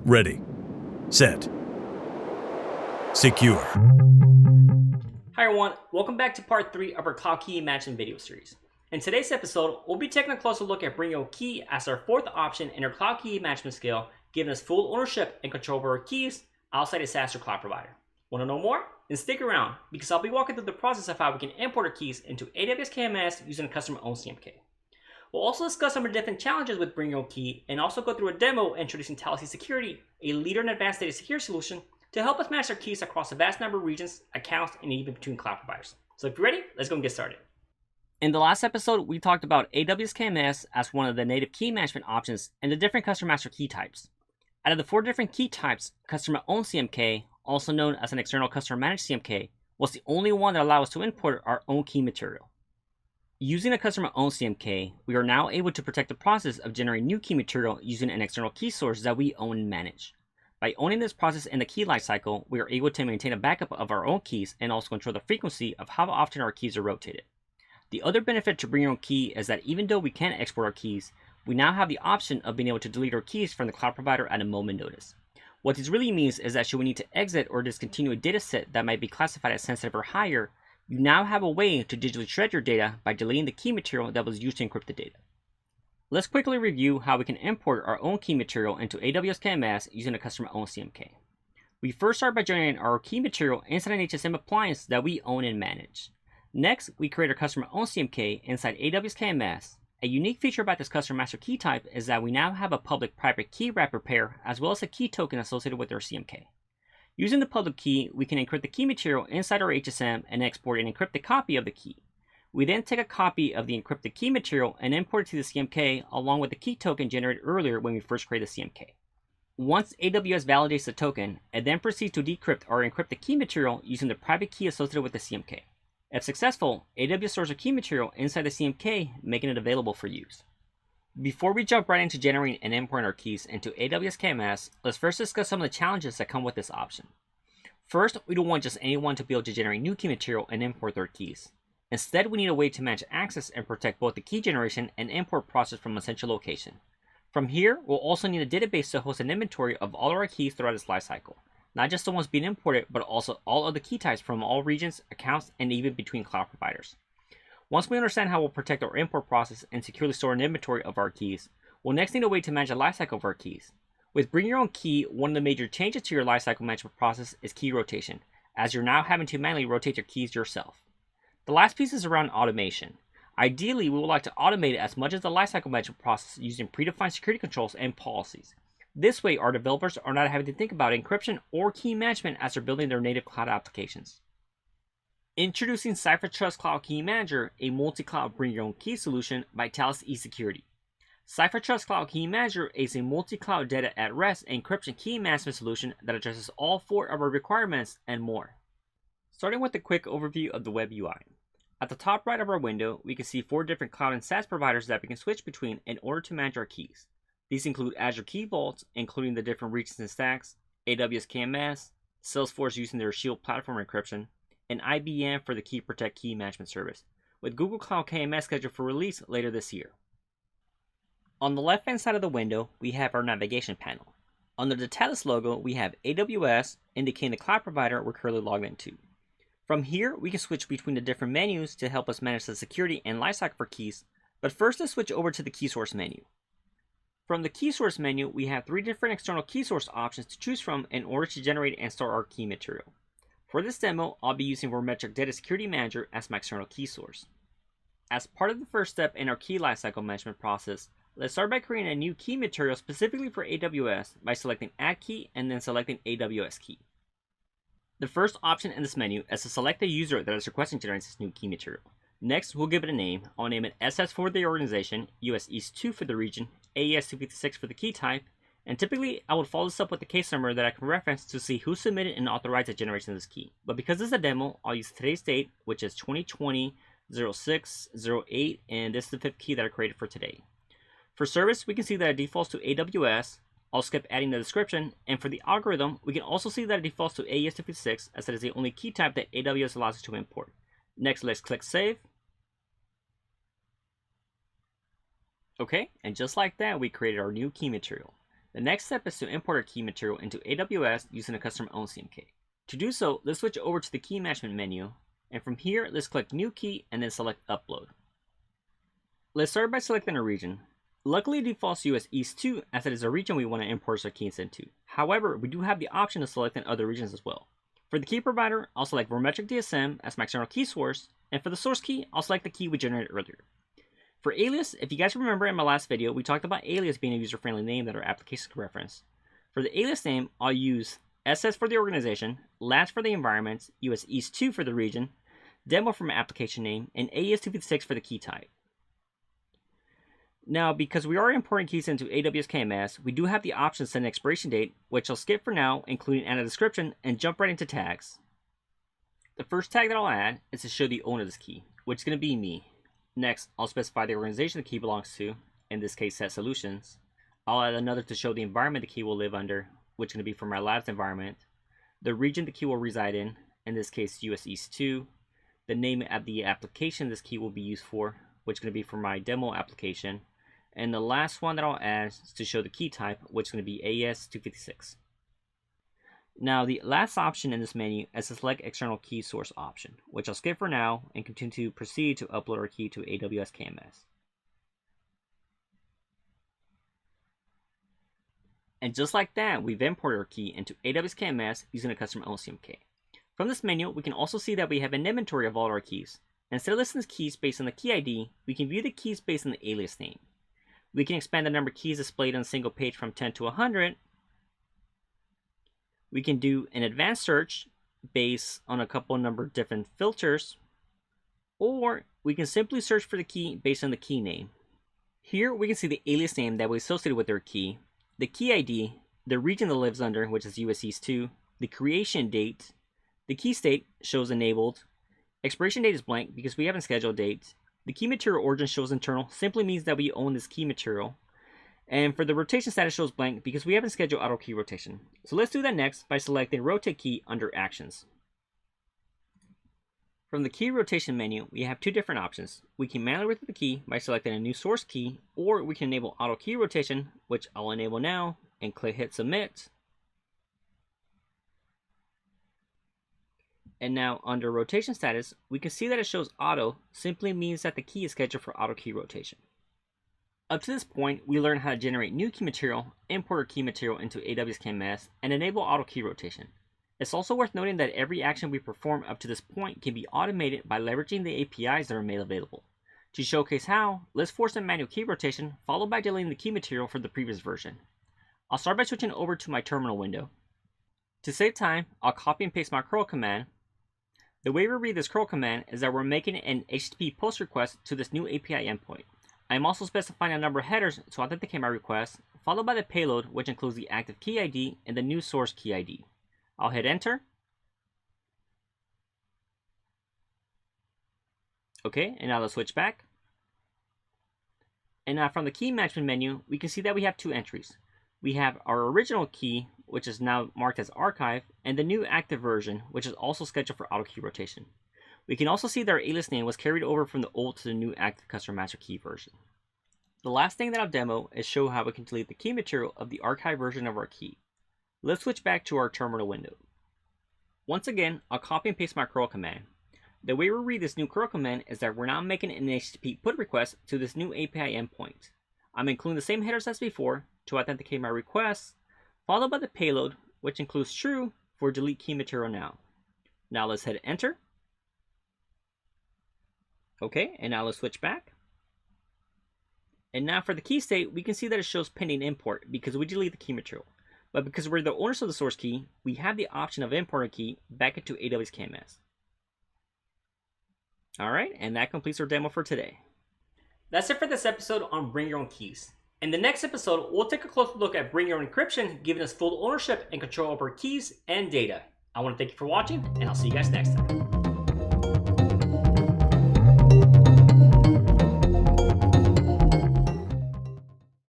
Ready. Set. Secure. Hi everyone, welcome back to part 3 of our Cloud Key Management video series. In today's episode, we'll be taking a closer look at BYOK Key as our fourth option in our Cloud Key Management scale, giving us full ownership and control over our keys outside a SaaS or cloud provider. Want to know more? Then stick around, because I'll be walking through the process of how we can import our keys into AWS KMS using a customer-owned CMK. We'll also discuss some of the different challenges with BYOK Key and also go through a demo introducing Thales eSecurity, a leader in advanced data security solution, to help us manage our keys across a vast number of regions, accounts, and even between cloud providers. So if you're ready, let's go and get started. In the last episode, we talked about AWS KMS as one of the native key management options and the different customer master key types. Out of the 4 different key types, customer-owned CMK, also known as an external customer managed CMK, was the only one that allowed us to import our own key material. Using a customer-owned CMK, we are now able to protect the process of generating new key material using an external key source that we own and manage. By owning this process in the key lifecycle, we are able to maintain a backup of our own keys and also control the frequency of how often our keys are rotated. The other benefit to bring your own key is that even though we can't export our keys, we now have the option of being able to delete our keys from the cloud provider at a moment's notice. What this really means is that should we need to exit or discontinue a data set that might be classified as sensitive or higher, you now have a way to digitally shred your data by deleting the key material that was used to encrypt the data. Let's quickly review how we can import our own key material into AWS KMS using a customer-owned CMK. We first start by generating our key material inside an HSM appliance that we own and manage. Next, we create our customer-owned CMK inside AWS KMS. A unique feature about this customer master key type is that we now have a public-private key wrapper pair as well as a key token associated with our CMK. Using the public key, we can encrypt the key material inside our HSM and export an encrypted copy of the key. We then take a copy of the encrypted key material and import it to the CMK along with the key token generated earlier when we first created the CMK. Once AWS validates the token, it then proceeds to decrypt or encrypt the key material using the private key associated with the CMK. If successful, AWS stores the key material inside the CMK, making it available for use. Before we jump right into generating and importing our keys into AWS KMS, let's first discuss some of the challenges that come with this option. First, we don't want just anyone to be able to generate new key material and import their keys. Instead, we need a way to manage access and protect both the key generation and import process from a central location. From here, we'll also need a database to host an inventory of all of our keys throughout its lifecycle, not just the ones being imported, but also all of the key types from all regions, accounts, and even between cloud providers. Once we understand how we'll protect our import process and securely store an inventory of our keys, we'll next need a way to manage the lifecycle of our keys. With Bring Your Own Key, one of the major changes to your lifecycle management process is key rotation, as you're now having to manually rotate your keys yourself. The last piece is around automation. Ideally, we would like to automate as much as the lifecycle management process using predefined security controls and policies. This way, our developers are not having to think about encryption or key management as they're building their native cloud applications. Introducing CipherTrust Cloud Key Manager, a multi-cloud bring your own key solution by Thales eSecurity. CipherTrust Cloud Key Manager is a multi-cloud data at rest encryption key management solution that addresses all 4 of our requirements and more. Starting with a quick overview of the web UI. At the top right of our window, we can see 4 different cloud and SaaS providers that we can switch between in order to manage our keys. These include Azure Key Vaults, including the different regions and stacks, AWS KMS, Salesforce using their Shield platform encryption, and IBM for the Key Protect key management service, with Google Cloud KMS scheduled for release later this year. On the left-hand side of the window, we have our navigation panel. Under the Thales logo, we have AWS, indicating the cloud provider we're currently logged into. From here, we can switch between the different menus to help us manage the security and lifecycle for keys, but first let's switch over to the key source menu. From the key source menu, we have 3 different external key source options to choose from in order to generate and store our key material. For this demo, I'll be using Vormetric Data Security Manager as my external key source. As part of the first step in our key lifecycle management process, let's start by creating a new key material specifically for AWS by selecting Add Key and then selecting AWS Key. The first option in this menu is to select the user that is requesting to generate this new key material. Next, we'll give it a name. I'll name it SS for the organization, US East 2 for the region, AES 256 for the key type, and typically I would follow this up with the case number that I can reference to see who submitted and authorized the generation of this key. But because this is a demo, I'll use today's date, which is 2020-06-08, and this is the 5th key that I created for today. For service, we can see that it defaults to AWS. I'll skip adding the description, and for the algorithm, we can also see that it defaults to AES 256 as that is the only key type that AWS allows us to import. Next, let's click Save. Okay, and just like that, we created our new key material. The next step is to import our key material into AWS using a custom-owned CMK. To do so, let's switch over to the key management menu, and from here, let's click New Key and then select Upload. Let's start by selecting a region. Luckily, it defaults US East 2 as it is a region we want to import our keys into. However, we do have the option of selecting other regions as well. For the key provider, I'll select Vormetric DSM as my external key source, and for the source key, I'll select the key we generated earlier. For alias, if you guys remember in my last video, we talked about alias being a user-friendly name that our applications can reference. For the alias name, I'll use SS for the organization, Labs for the environment, US East 2 for the region, Demo for my application name, and AES256 for the key type. Now, because we are importing keys into AWS KMS, we do have the option to set an expiration date, which I'll skip for now, including add a description, and jump right into tags. The first tag that I'll add is to show the owner of this key, which is going to be me. Next, I'll specify the organization the key belongs to, in this case Set Solutions. I'll add another to show the environment the key will live under, which is going to be for my labs environment, the region the key will reside in this case US East 2, the name of the application this key will be used for, which is going to be for my demo application, and the last one that I'll add is to show the key type, which is going to be AES256. Now, the last option in this menu is the Select External Key Source option, which I'll skip for now and continue to proceed to upload our key to AWS KMS. And just like that, we've imported our key into AWS KMS using a custom-owned CMK. From this menu, we can also see that we have an inventory of all our keys. Instead of listing the keys based on the key ID, we can view the keys based on the alias name. We can expand the number of keys displayed on a single page from 10 to 100. We can do an advanced search based on a couple number of different filters, or we can simply search for the key based on the key name. Here we can see the alias name that we associated with our key, the key ID, the region that lives under, which is US East 2, the creation date, the key state shows enabled, expiration date is blank because we haven't scheduled a date, the key material origin shows internal, simply means that we own this key material. And for the rotation status shows blank because we haven't scheduled auto key rotation. So let's do that next by selecting rotate key under actions. From the key rotation menu, we have two different options. We can manually rotate the key by selecting a new source key, or we can enable auto key rotation, which I'll enable now, and click hit submit. And now under rotation status, we can see that it shows auto, simply means that the key is scheduled for auto key rotation. Up to this point, we learned how to generate new key material, import our key material into AWS KMS, and enable auto key rotation. It's also worth noting that every action we perform up to this point can be automated by leveraging the APIs that are made available. To showcase how, let's force a manual key rotation, followed by deleting the key material for the previous version. I'll start by switching over to my terminal window. To save time, I'll copy and paste my curl command. The way we read this curl command is that we're making an HTTP post request to this new API endpoint. I'm also specifying a number of headers to authenticate my request, followed by the payload, which includes the active key ID and the new source key ID. I'll hit enter. Okay, and now let's switch back. And now from the key management menu, we can see that we have two entries. We have our original key, which is now marked as archive, and the new active version, which is also scheduled for auto key rotation. We can also see that our alias name was carried over from the old to the new active custom master key version. The last thing that I'll demo is show how we can delete the key material of the archive version of our key. Let's switch back to our terminal window. Once again, I'll copy and paste my curl command. The way we read this new curl command is that we're now making an HTTP put request to this new API endpoint. I'm including the same headers as before to authenticate my request, followed by the payload, which includes true for delete key material now. Now let's hit enter. Okay, and now let's switch back. And now for the key state, we can see that it shows pending import because we delete the key material. But because we're the owners of the source key, we have the option of importing a key back into AWS KMS. Alright, and that completes our demo for today. That's it for this episode on Bring Your Own Keys. In the next episode, we'll take a closer look at Bring Your Own Encryption, giving us full ownership and control over keys and data. I want to thank you for watching, and I'll see you guys next time.